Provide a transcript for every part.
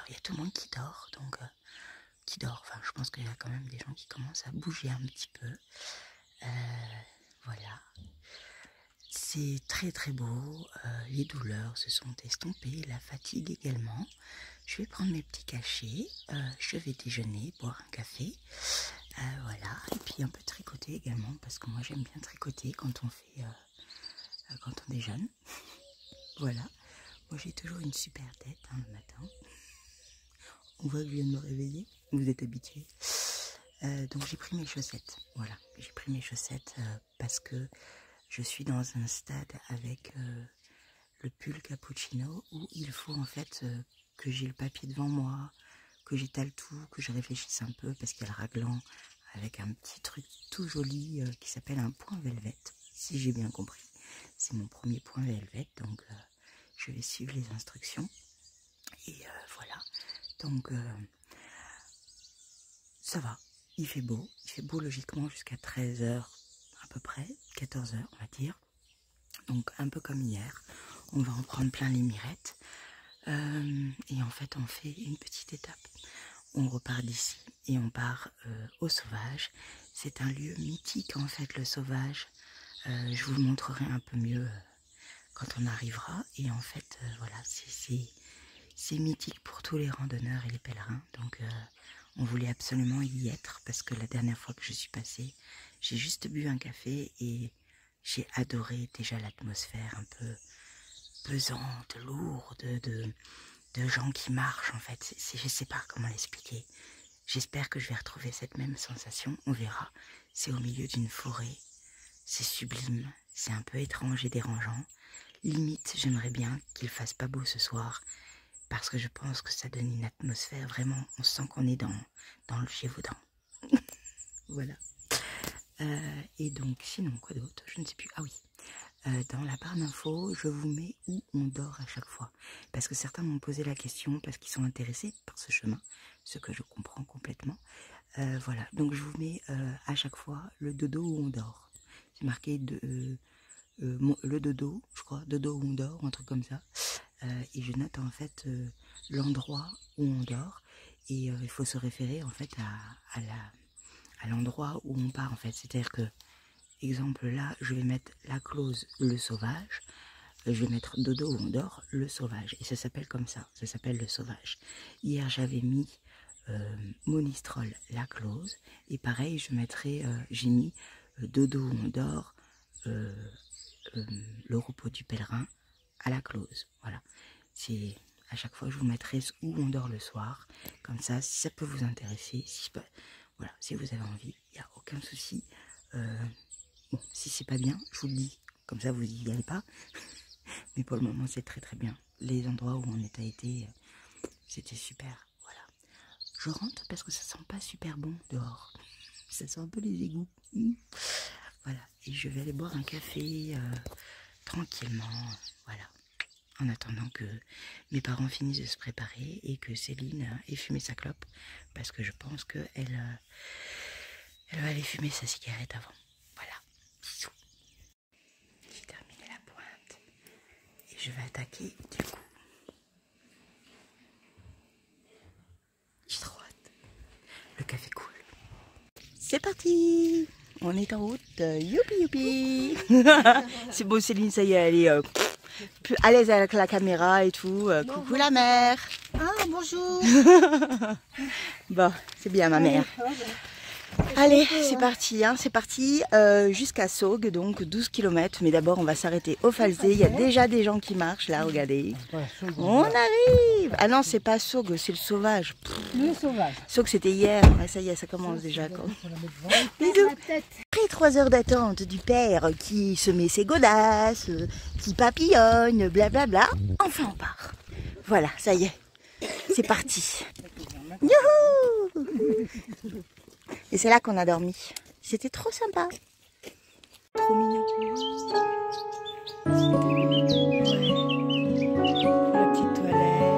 il y a tout le monde qui dort, donc qui dort. Enfin, je pense qu'il y a quand même des gens qui commencent à bouger un petit peu. Voilà. C'est très très beau. Les douleurs se sont estompées, la fatigue également. Je vais prendre mes petits cachets. Je vais déjeuner, boire un café. Voilà. Et puis un peu tricoter également, parce que moi j'aime bien tricoter quand on fait, quand on déjeune. Voilà. Moi j'ai toujours une super tête hein, le matin. On voit que je viens de me réveiller. Vous êtes habitués. Donc j'ai pris mes chaussettes. Voilà. J'ai pris mes chaussettes parce que je suis dans un stade avec le pull cappuccino où il faut en fait que j'ai le papier devant moi, que j'étale tout, que je réfléchisse un peu parce qu'il y a le raglan avec un petit truc tout joli qui s'appelle un point velvet, si j'ai bien compris. C'est mon premier point velvet, donc je vais suivre les instructions. Et voilà, donc ça va, il fait beau logiquement jusqu'à 13 h à peu près, 14 h on va dire. Donc un peu comme hier, on va en prendre plein les mirettes. Et en fait on fait une petite étape. On repart d'ici et on part au Sauvage. C'est un lieu mythique en fait, le Sauvage. Je vous le montrerai un peu mieux quand on arrivera. Et en fait voilà, c'est mythique pour tous les randonneurs et les pèlerins. Donc on voulait absolument y être parce que la dernière fois que je suis passée, j'ai juste bu un café et j'ai adoré déjà l'atmosphère un peu pesante, lourde, de gens qui marchent en fait. Je sais pas comment l'expliquer. J'espère que je vais retrouver cette même sensation, on verra. C'est au milieu d'une forêt, c'est sublime, c'est un peu étrange et dérangeant. Limite, j'aimerais bien qu'il fasse pas beau ce soir, parce que je pense que ça donne une atmosphère vraiment, on sent qu'on est dans le Gévaudan. Voilà. Et donc, sinon, quoi d'autre? Je ne sais plus. Ah oui. Dans la barre d'infos, je vous mets où on dort à chaque fois. Parce que certains m'ont posé la question, parce qu'ils sont intéressés par ce chemin, ce que je comprends complètement. Voilà, donc je vous mets à chaque fois le dodo où on dort. C'est marqué le dodo, je crois, dodo où on dort, un truc comme ça. Et je note en fait l'endroit où on dort. Et il faut se référer en fait à l'endroit où on part en fait. C'est-à-dire que exemple là, je vais mettre la clause le Sauvage, je vais mettre dodo où on dort, le Sauvage. Et ça s'appelle comme ça s'appelle le Sauvage. Hier j'avais mis Monistrol la clause. Et pareil, je mettrai, j'ai mis dodo où on dort, le repos du pèlerin à la clause. Voilà. C'est à chaque fois je vous mettrai où on dort le soir. Comme ça, si ça peut vous intéresser, voilà, si vous avez envie, il n'y a aucun souci. Bon, si c'est pas bien, je vous le dis, comme ça vous y allez pas. Mais pour le moment, c'est très très bien. Les endroits où on était c'était super. Voilà. Je rentre parce que ça sent pas super bon dehors. Ça sent un peu les égouts. Voilà. Et je vais aller boire un café tranquillement. Voilà. En attendant que mes parents finissent de se préparer et que Céline ait fumé sa clope. Parce que je pense qu'elle elle va aller fumer sa cigarette avant. Voilà. Bisous. J'ai terminé la pointe. Et je vais attaquer du coup. J'ai trop hâte. Le café coule. C'est parti. On est en route. Youpi youpi. C'est beau Céline, ça y est, elle est plus à l'aise avec la caméra et tout. Coucou la mère. Ah bonjour. Bon, c'est bien ma mère. Allez, c'est parti, hein, c'est parti jusqu'à Saugues, donc 12 km. Mais d'abord, on va s'arrêter au Falzé. Il y a déjà des gens qui marchent là, regardez. On arrive. Ah non, c'est pas Saugues, c'est le Sauvage. Le Sauvage. Saugues, c'était hier. Ouais, ça y est, ça commence déjà. Bisous. Après 3 heures d'attente du père qui se met ses godasses, qui papillonne, blablabla, enfin on part. Voilà, ça y est, c'est parti. Youhou! Et c'est là qu'on a dormi. C'était trop sympa. Trop mignon. La petite toilette.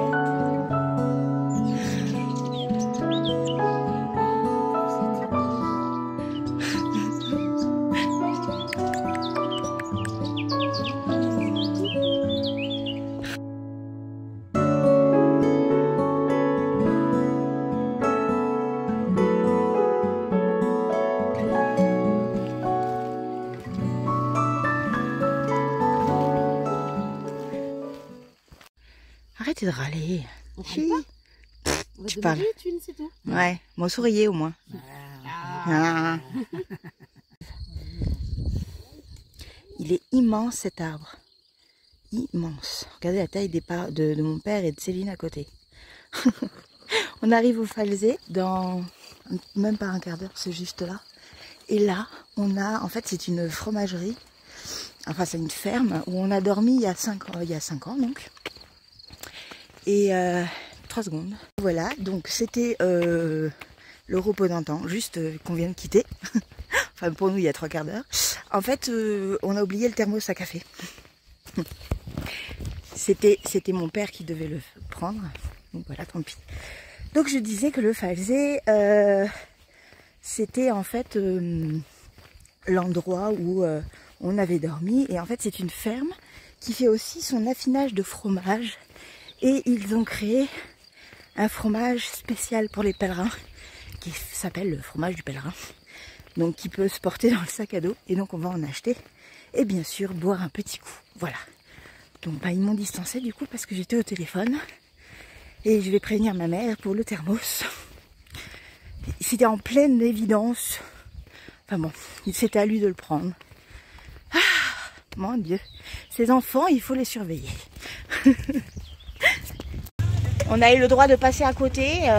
arrêtez de râler. On Si. parle pas. On va Tu demander parles. les thunes, c'est tout. Ouais, moi souriez au moins. Ah. Il est immense cet arbre. Immense. Regardez la taille des pas de mon père et de Céline à côté. On arrive au Falzé dans même pas un quart d'heure, c'est juste là. Et là, on a, en fait c'est une fromagerie, enfin c'est une ferme où on a dormi il y a 5 ans donc. Et 3 secondes. Voilà, donc c'était le repos d'un temps, juste qu'on vient de quitter. Enfin pour nous il y a 3 quarts d'heure. En fait on a oublié le thermos à café. C'était mon père qui devait le prendre. Donc voilà, tant pis. Donc je disais que le Falzé, c'était en fait l'endroit où on avait dormi. Et en fait c'est une ferme qui fait aussi son affinage de fromage. Et ils ont créé un fromage spécial pour les pèlerins qui s'appelle le fromage du pèlerin. Donc qui peut se porter dans le sac à dos. Et donc on va en acheter. Et bien sûr boire un petit coup. Voilà. Donc bah, ils m'ont distancé du coup parce que j'étais au téléphone. Et je vais prévenir ma mère pour le thermos. C'était en pleine évidence. Enfin bon, c'était à lui de le prendre. Ah, mon Dieu. Ces enfants, il faut les surveiller. On a eu le droit de passer à côté.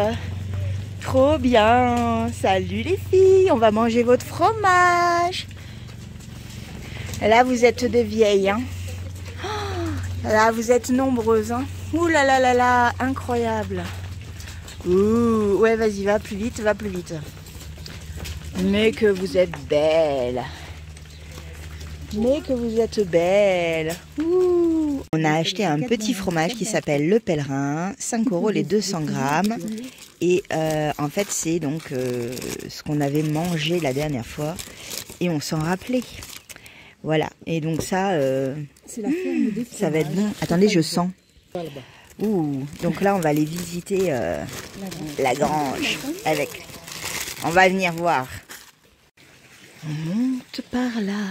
Trop bien. Salut les filles. On va manger votre fromage. Là, vous êtes des vieilles. Hein. Là, vous êtes nombreuses. Hein. Ouh là là là là. Incroyable. Ouh. Ouais, vas-y, va plus vite, va plus vite. Mais que vous êtes belle. Mais que vous êtes belle. Ouh. On a acheté un petit fromage qui s'appelle le pèlerin. 5 € les 200 grammes. Et en fait, c'est donc ce qu'on avait mangé la dernière fois. Et on s'en rappelait. Voilà. Et donc ça, ça va être bon. Attendez, je sens. Ouh. Donc là, on va aller visiter la grange. Avec. On va venir voir. On monte par là.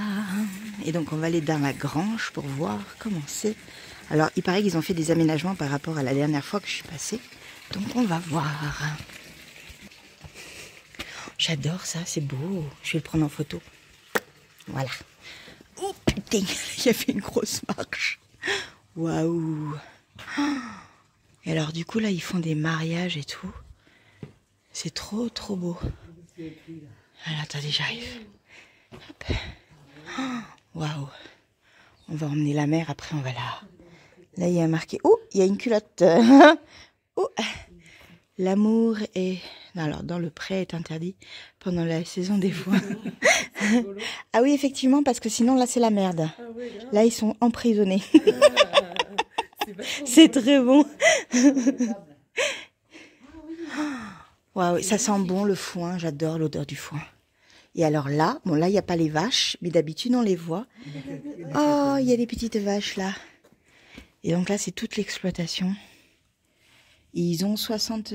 Et donc, on va aller dans la grange pour voir comment c'est. Alors, il paraît qu'ils ont fait des aménagements par rapport à la dernière fois que je suis passée. Donc, on va voir. J'adore ça, c'est beau. Je vais le prendre en photo. Voilà. Oh putain, il a fait une grosse marche. Waouh. Et alors, du coup, là, ils font des mariages et tout. C'est trop, trop beau. Alors, attendez, j'arrive. Waouh. On va emmener la mère, après on va là. Là, il y a marqué... Oh, il y a une culotte. Oh. L'amour est... Non, alors, dans le pré est interdit pendant la saison des foins. Ah oui, effectivement, parce que sinon, là, c'est la merde. Là, ils sont emprisonnés. C'est très bon. Waouh, ça sent bon le foin. J'adore l'odeur du foin. Et alors là, bon là, il n'y a pas les vaches, mais d'habitude, on les voit. Oh, il y a des petites vaches là. Et donc là, c'est toute l'exploitation. Et ils ont 65.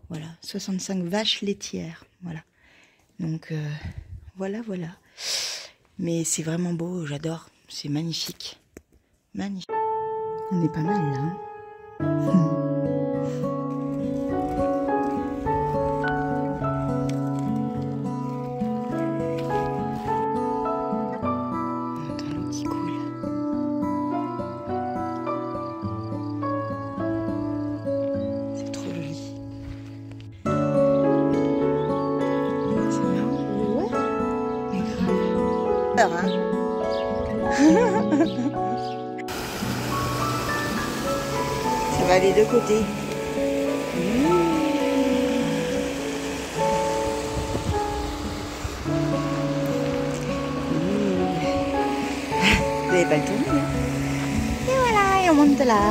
Voilà, 65 vaches laitières. Voilà. Donc, voilà, voilà. Mais c'est vraiment beau, j'adore. C'est magnifique. Magnifique. On est pas mal là. Hein. Hein. Ça va des deux côtés. Vous n'avez pas le tourner. Hein. Et voilà, et on monte là.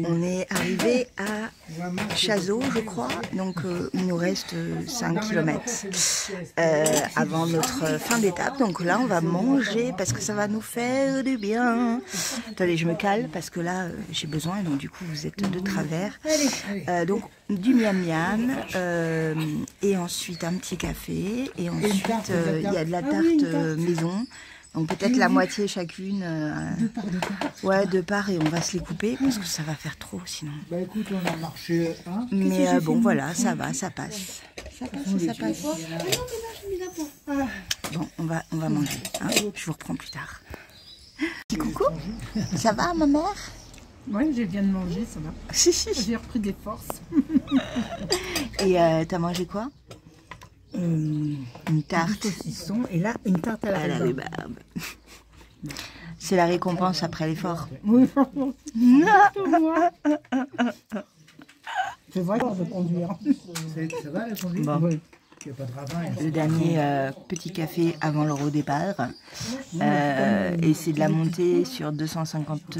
on est arrivé à Chazot, je crois, donc il nous reste 5 km avant notre fin d'étape. Donc là, on va manger parce que ça va nous faire du bien. Attendez, je me cale parce que là, j'ai besoin, donc du coup, vous êtes de travers. Donc, du miam miam, et ensuite un petit café, et ensuite il y a de la tarte maison. Donc peut-être la moitié chacune. Ouais, deux parts, et on va se les couper parce que ça va faire trop sinon. Bah écoute, on a marché. Hein, mais bon, voilà, ça va, ça passe. Ça passe, ça passe. Bon, on va manger. Hein, je vous reprends plus tard. Petit coucou, ça va ma mère? Oui, je viens de manger, ça va. J'ai repris des forces. Et t'as mangé quoi? Une tarte. Un saucisson et là, une tarte à la rhubarbe. C'est la récompense après l'effort. Oui, c'est vrai de conduire. Ça va la conduite? Bon. Oui. Il y a pas de ravin, Le dernier petit café avant le redépart. Et c'est de la montée sur 250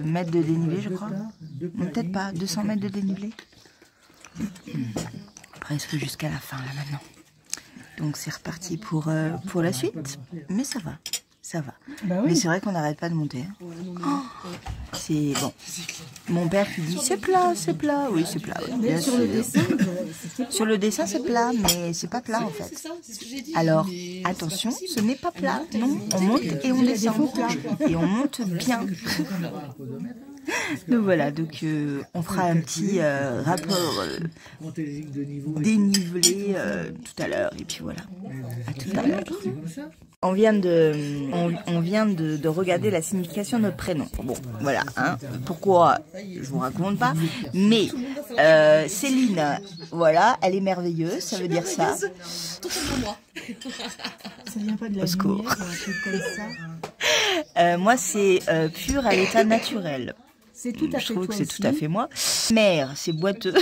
mètres de dénivelé, je crois. Non, peut-être pas, 200 mètres de dénivelé. Presque jusqu'à la fin, là, maintenant. Donc c'est reparti pour la suite. Mais ça va, ça va. Bah oui. Mais c'est vrai qu'on n'arrête pas de monter. Hein. Oh, c'est bon. Mon père qui dit c'est plat, c'est plat. Oui, c'est plat. Oui, bien sur sûr. le dessin, Sur le dessin, c'est plat, mais c'est pas plat en fait. Alors, attention, ce n'est pas plat. Non, on monte et on descend. Et on monte bien. Donc voilà, donc on fera un petit rapport dénivelé tout à l'heure. Et puis voilà, à tout à l'heure. On vient de regarder la signification de notre prénom. Bon, voilà, hein. Pourquoi, je vous raconte pas. Mais Céline, voilà, elle est merveilleuse, ça veut dire ça. ça vient pas de la Au secours. lumière, un truc comme ça. Moi, c'est pur à l'état naturel. C'est tout à fait Je trouve toi que c'est aussi. tout à fait moi. Mère, c'est boiteux.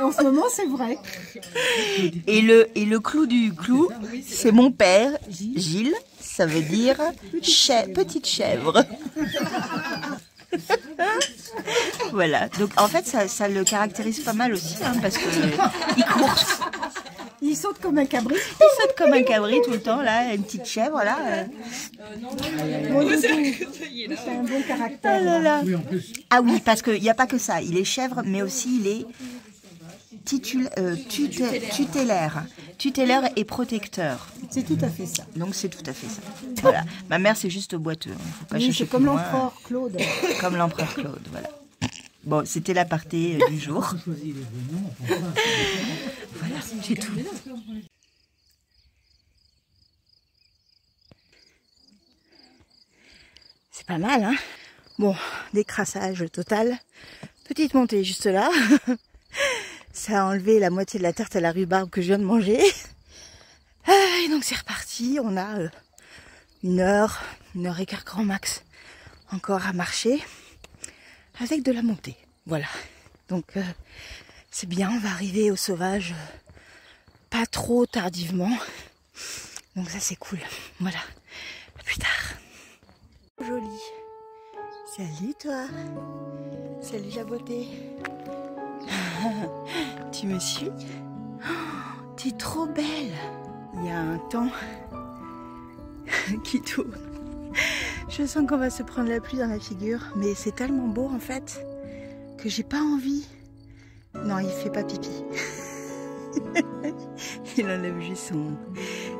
En ce moment, c'est vrai. Et le clou du clou, c'est mon père, Gilles, ça veut dire petite chèvre. Voilà, donc en fait ça le caractérise pas mal aussi, hein, parce qu'il court. Il saute comme un cabri. Il saute comme un cabri tout le temps, là, une petite chèvre, là. C'est un bon caractère. Ah là là. Oui, en plus. Ah oui, parce qu'il n'y a pas que ça, il est chèvre, mais aussi il est tutélaire et protecteur. C'est tout à fait ça. Donc c'est tout à fait ça. Voilà. Ma mère c'est juste boiteux. Hein. Faut pas Oui, chercher c'est comme plus loin. l'empereur Claude. Comme l'empereur Claude, voilà. Bon, c'était l'aparté du jour. Voilà, c'est tout. C'est pas mal, hein? Bon, décrassage total. Petite montée juste là. Ça a enlevé la moitié de la tarte à la rhubarbe que je viens de manger. Et donc c'est reparti. On a une heure et quart grand max encore à marcher avec de la montée. Voilà. Donc c'est bien, on va arriver au sauvage pas trop tardivement. Donc ça c'est cool. Voilà. À plus tard. Jolie. Salut toi. Salut la beauté. Tu me suis? Oh, tu es trop belle. Il y a un temps qui tourne. Je sens qu'on va se prendre la pluie dans la figure, mais c'est tellement beau en fait que j'ai pas envie. Non, il fait pas pipi. Il enlève juste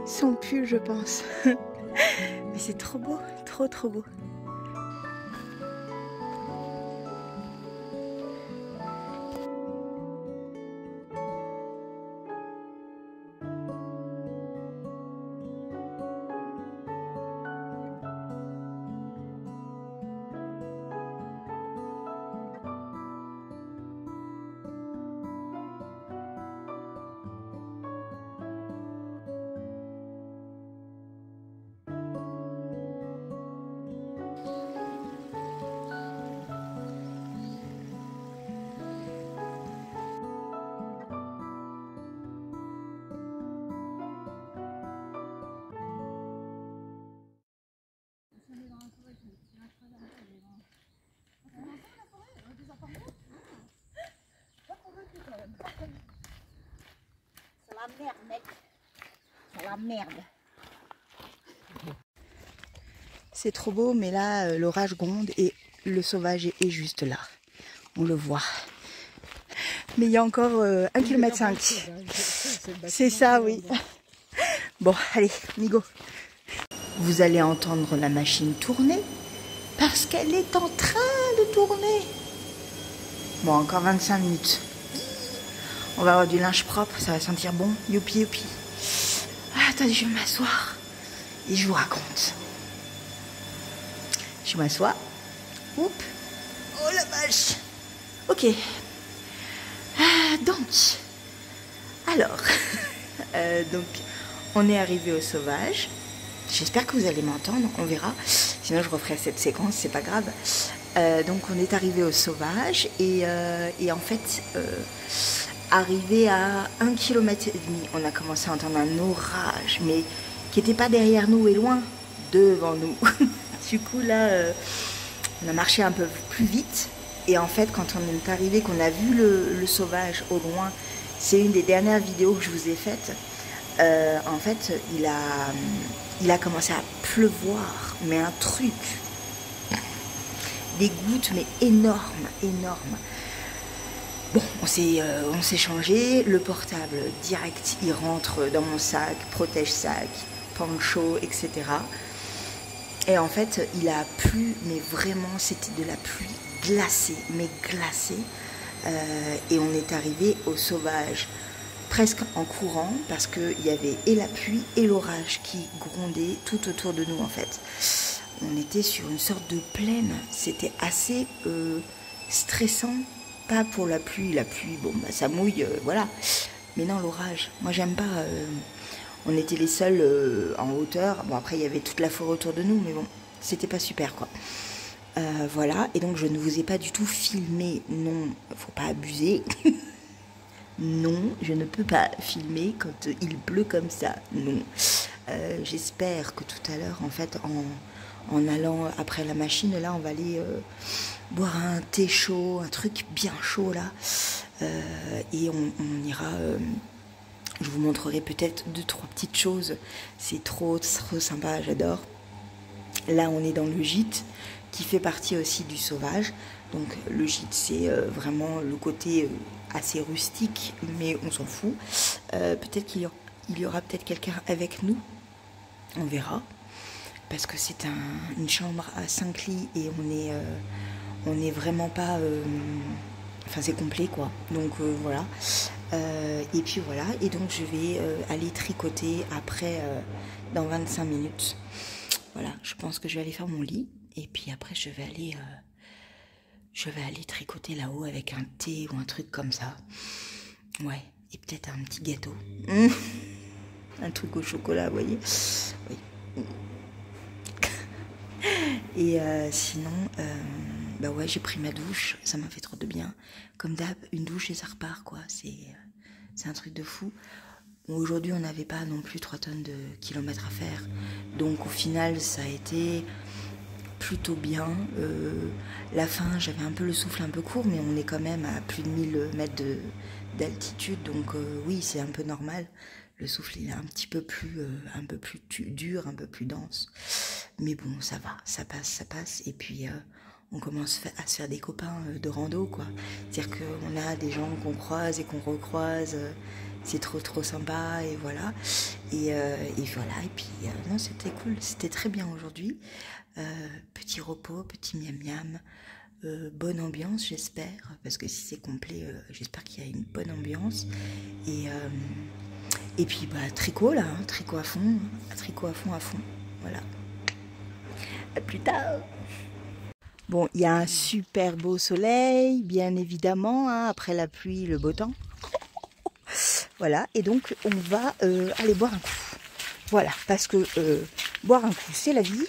son pull, je pense. Mais c'est trop beau, trop beau. la merde, mec. C'est la merde. C'est trop beau, mais là, l'orage gronde et le sauvage est juste là. On le voit. Mais il y a encore 1,5 km. C'est ça, oui. Bon, allez, Migo. Vous allez entendre la machine tourner parce qu'elle est en train de tourner. Bon, encore 25 minutes. On va avoir du linge propre, ça va sentir bon. Youpi, youpi. Ah, attendez, je vais m'asseoir et je vous raconte. Je m'assois. Oups. Oh la vache. Ok. Alors, donc, on est arrivé au sauvage. J'espère que vous allez m'entendre, on verra. Sinon, je referai cette séquence, c'est pas grave. Donc, on est arrivé au sauvage et en fait, arrivé à 1,5 km, on a commencé à entendre un orage, mais qui n'était pas derrière nous et loin, devant nous. Du coup, là, on a marché un peu plus vite. Et en fait, quand on est arrivé, qu'on a vu le sauvage au loin, c'est une des dernières vidéos que je vous ai faites. En fait, il a commencé à pleuvoir, mais un truc. Des gouttes, mais énormes, énormes. Bon, on s'est changé. Le portable, direct, il rentre dans mon sac, protège-sac, poncho, etc. Et en fait, il a plu, mais vraiment, c'était de la pluie glacée, mais glacée. Et on est arrivé au sauvage presque en courant parce qu'il y avait et la pluie et l'orage qui grondaient tout autour de nous en fait. On était sur une sorte de plaine, c'était assez stressant, pas pour la pluie, bon bah ça mouille, voilà. Mais non, l'orage, moi j'aime pas, on était les seuls en hauteur, bon après il y avait toute la forêt autour de nous, mais bon, c'était pas super quoi. Voilà, et donc je ne vous ai pas du tout filmé, non, faut pas abuser. Non, je ne peux pas filmer quand il pleut comme ça, non. J'espère que tout à l'heure, en fait, en allant après la machine, là, on va aller boire un thé chaud, un truc bien chaud, là. Et on ira... je vous montrerai peut-être 2-3 petites choses. C'est trop sympa, j'adore. Là, on est dans le gîte, qui fait partie aussi du sauvage. Donc le gîte, c'est vraiment le côté assez rustique, mais on s'en fout. Peut-être qu'il y aura peut-être quelqu'un avec nous, on verra. Parce que c'est une chambre à 5 lits et on est vraiment pas... Enfin, c'est complet, quoi. Donc voilà. Et puis voilà. Et donc je vais aller tricoter après, dans 25 minutes. Voilà, je pense que je vais aller faire mon lit. Et puis après, je vais aller tricoter là-haut avec un thé ou un truc comme ça. Ouais, et peut-être un petit gâteau. Un truc au chocolat, vous voyez. Oui. Et sinon, bah ouais, j'ai pris ma douche. Ça m'a fait trop de bien. Comme d'hab, une douche et ça repart, quoi. C'est un truc de fou. Aujourd'hui, on n'avait pas non plus 3 tonnes de kilomètres à faire. Donc au final, ça a été... plutôt bien. La fin, j'avais un peu le souffle un peu court, mais on est quand même à plus de 1000 mètres d'altitude, donc oui, c'est un peu normal. Le souffle il est un petit peu plus, dur, un peu plus dense. Mais bon, ça va, ça passe. Et puis, on commence à se faire des copains de rando, quoi. C'est-à-dire qu'on a des gens qu'on croise et qu'on recroise. C'est trop sympa, et voilà. Et voilà, et puis, non, c'était cool. C'était très bien aujourd'hui. Petit repos, petit miam-miam, bonne ambiance j'espère, parce que si c'est complet, j'espère qu'il y a une bonne ambiance. Et puis bah tricot là, hein, tricot à fond, voilà. À plus tard. Bon, il y a un super beau soleil, bien évidemment, hein, après la pluie, le beau temps. Voilà, et donc on va aller boire un coup. Voilà, parce que boire un coup, c'est la vie.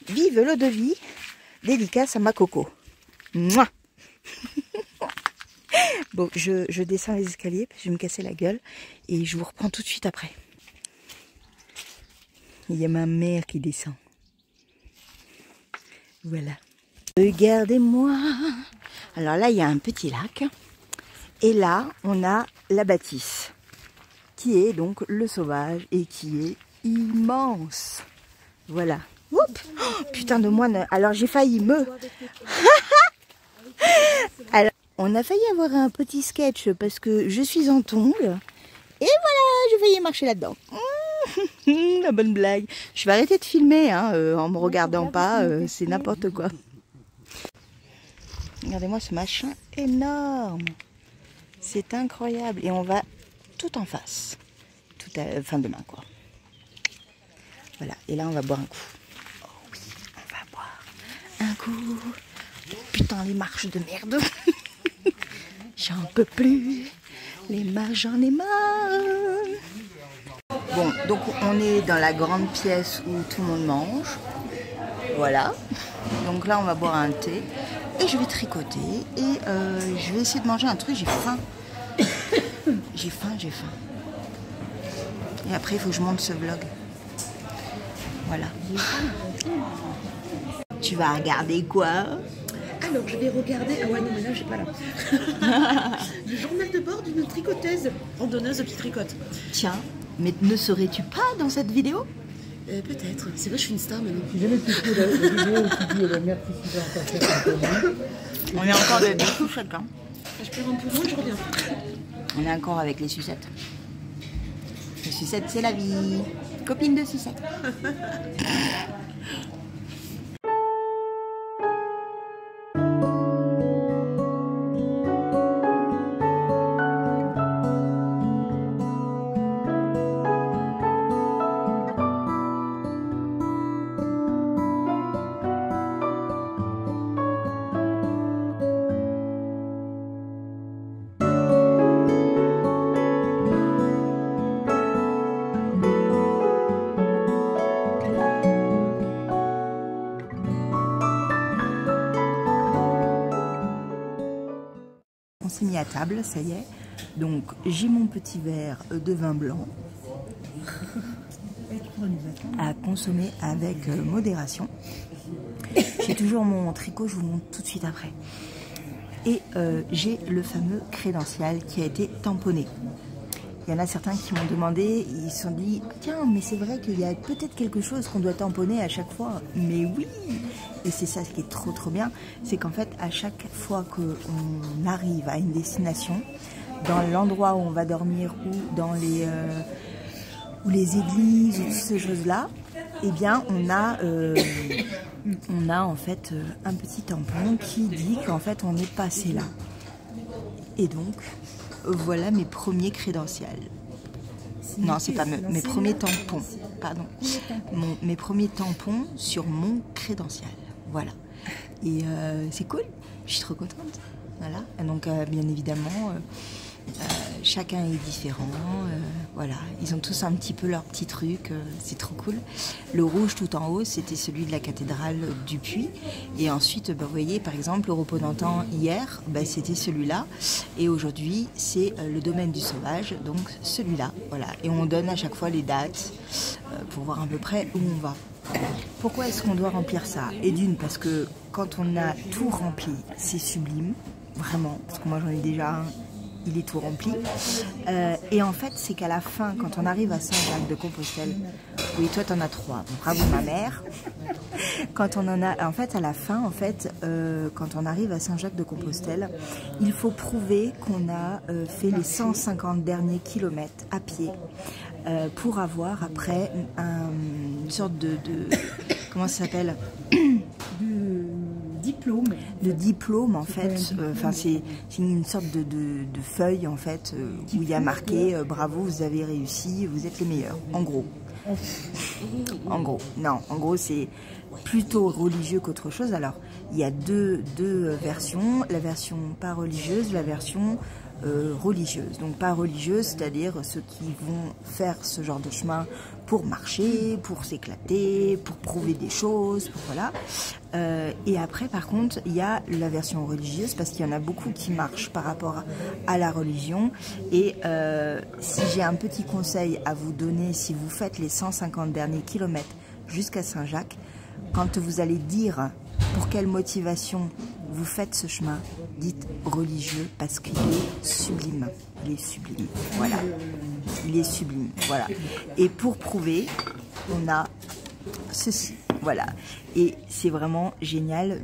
Vive l'eau de vie, dédicace à ma coco. Mouah. Bon, je descends les escaliers parce que je vais me casser la gueule et je vous reprends tout de suite après. Il y a ma mère qui descend. Voilà. Regardez-moi. Alors là, il y a un petit lac et là, on a la bâtisse qui est donc le sauvage et qui est immense. Voilà. Oups, oh, putain de moine. Alors j'ai failli me... Alors, on a failli avoir un petit sketch parce que je suis en tongs. Et voilà, j'ai failli marcher là-dedans. La bonne blague. Je vais arrêter de filmer hein, en me regardant pas. C'est n'importe quoi. Regardez-moi ce machin énorme. C'est incroyable. Et on va tout en face. Fin demain quoi. Voilà. Et là on va boire un coup. Oh oui, on va boire un coup. Putain les marches de merde. J'en peux plus. Les marches j'en ai marre. Bon, donc on est dans la grande pièce où tout le monde mange. Voilà. Donc là on va boire un thé. Et je vais tricoter. Et je vais essayer de manger un truc. J'ai faim. J'ai faim. Et après il faut que je monte ce vlog. Voilà. Tu vas regarder quoi? Alors, je vais regarder... Ah ouais, non, mais là, j'ai pas là. Le journal de bord d'une tricoteuse, randonneuse qui tricote. Tiens, mais ne serais-tu pas dans cette vidéo? Peut-être. C'est vrai, je suis une star maintenant. Si jamais tu fais la vidéo où tu dis merde, si tu vas encore faire un On est encore avec des coups chacun. Je perds un peu loin, je reviens. On est encore avec les sucettes. Les sucettes, c'est la vie. Copine de sucettes. On s'est mis à table, ça y est. Donc j'ai mon petit verre de vin blanc à consommer avec modération. J'ai toujours mon tricot, je vous montre tout de suite après. Et j'ai le fameux crédential qui a été tamponné. Il y en a certains qui m'ont demandé, ils se sont dit tiens mais c'est vrai qu'il y a peut-être quelque chose qu'on doit tamponner à chaque fois. Mais oui. Et c'est ça qui est trop bien, c'est qu'en fait à chaque fois qu'on arrive à une destination, dans l'endroit où on va dormir ou dans les églises ou toutes ces choses-là, eh bien on a en fait un petit tampon qui dit qu'en fait on est passé là. Et donc voilà mes premiers crédentials. Non, c'est pas mes premiers tampons, pardon. Mes premiers tampons sur mon crédential. Voilà. Et c'est cool, je suis trop contente. Voilà. Et donc, bien évidemment, chacun est différent. Voilà. Ils ont tous un petit peu leur petit truc. C'est trop cool. Le rouge tout en haut, c'était celui de la cathédrale du Puy. Et ensuite, vous voyez, par exemple, le repentant hier, c'était celui-là. Et aujourd'hui, c'est le domaine du sauvage, donc celui-là. Voilà. Et on donne à chaque fois les dates pour voir à peu près où on va. Pourquoi est-ce qu'on doit remplir ça? Et d'une, parce que quand on a tout rempli, c'est sublime, vraiment, parce que moi j'en ai déjà un, il est tout rempli. Et en fait, c'est qu'à la fin, quand on arrive à Saint-Jacques-de-Compostelle, oui, toi t'en as 3, bravo ma mère. Quand on en a, en fait, à la fin, en fait, quand on arrive à Saint-Jacques-de-Compostelle, il faut prouver qu'on a fait les 150 derniers kilomètres à pied. Pour avoir après une sorte de comment ça s'appelle, De diplôme. Le diplôme en fait, c'est une sorte de feuille en fait où il y a marqué bravo, vous avez réussi, vous êtes les meilleurs, en gros. En gros, non, en gros c'est plutôt religieux qu'autre chose. Alors il y a deux versions, la version pas religieuse, la version religieuse. Donc pas religieuse, c'est-à-dire ceux qui vont faire ce genre de chemin pour marcher, pour s'éclater, pour prouver des choses, pour, voilà. Et après par contre il y a la version religieuse parce qu'il y en a beaucoup qui marchent par rapport à la religion. Et si j'ai un petit conseil à vous donner, si vous faites les 150 derniers kilomètres jusqu'à Saint-Jacques, quand vous allez dire pour quelle motivation vous faites ce chemin, dites religieux parce qu'il est sublime. Il est sublime. Voilà. Il est sublime, voilà. Et pour prouver, on a ceci, voilà. Et c'est vraiment génial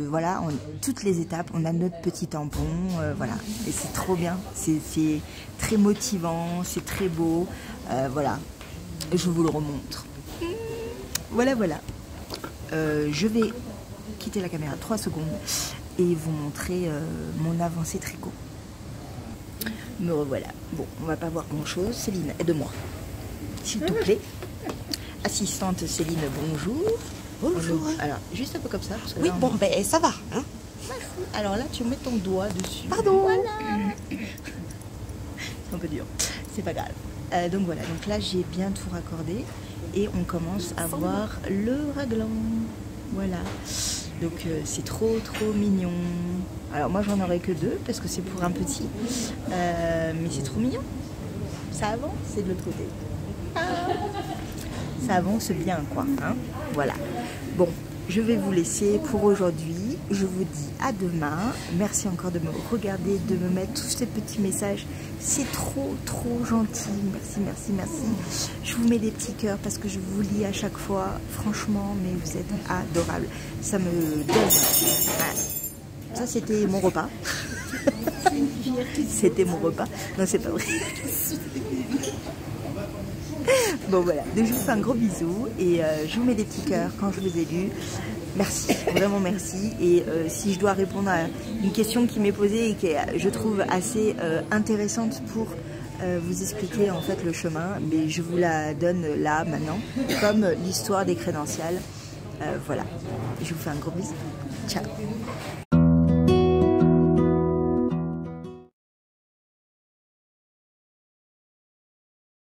voilà, toutes les étapes, on a notre petit tampon, voilà. Et c'est trop bien, c'est très motivant, c'est très beau, voilà. Je vous le remontre. Voilà, voilà. Je vais quitter la caméra 3 secondes et vous montrer mon avancée tricot. Me revoilà. Bon, on va pas voir grand chose. Céline, aide-moi, s'il te plaît. Assistante Céline, bonjour. Bonjour. Alors, juste un peu comme ça. Parce que Oui, là, bon, ben ça va. Hein. alors là, tu mets ton doigt dessus. Pardon. Voilà. C'est un peu dur. C'est pas grave. Donc voilà, donc là, j'ai bien tout raccordé. Et on commence à voir le raglan. Voilà. Donc c'est trop mignon. Alors moi j'en aurais que 2 parce que c'est pour un petit. Mais c'est trop mignon. Ça avance, c'est de l'autre côté. Ah. Ça avance bien quoi. Hein, voilà. Bon, je vais vous laisser pour aujourd'hui. Je vous dis à demain. Merci encore de me regarder, de me mettre tous ces petits messages. C'est trop gentil. Merci, merci, merci. Je vous mets des petits cœurs parce que je vous lis à chaque fois. Franchement, mais vous êtes adorables. Ça me donne. Ça, c'était mon repas. C'était mon repas. Non, c'est pas vrai. Bon, voilà. Donc, je vous fais un gros bisou et je vous mets des petits cœurs quand je vous ai lu. Merci, vraiment merci. Et si je dois répondre à une question qui m'est posée et qui est, je trouve, assez intéressante pour vous expliquer en fait le chemin, mais je vous la donne là, maintenant, comme l'histoire des crédentials. Voilà. Je vous fais un gros bisou. Ciao.